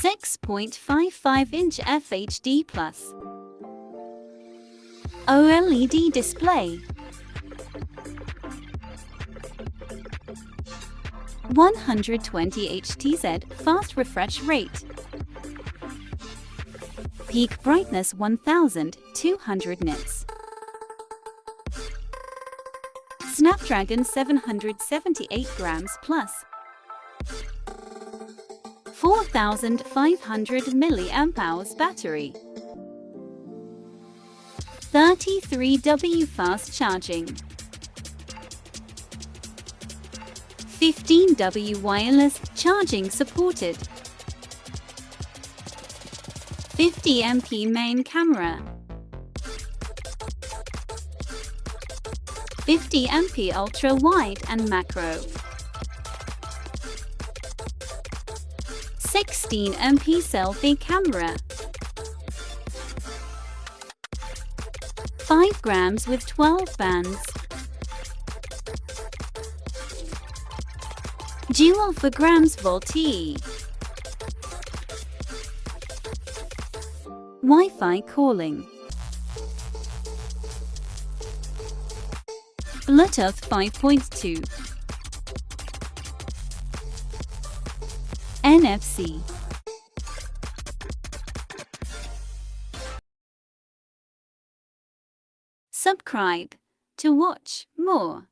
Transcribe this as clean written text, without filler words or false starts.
6.55-inch FHD+. OLED display. 120 Hz fast refresh rate. Peak brightness 1200 nits. Snapdragon 778 grams plus. 4500 mAh battery. 33W fast charging. 15W wireless charging supported. 50MP main camera. 50MP ultra wide and macro. 16MP selfie camera. 5 grams with 12 bands. Dual 4 grams VoLTE. Wi-Fi calling. Bluetooth 5.2. NFC. Subscribe to watch more.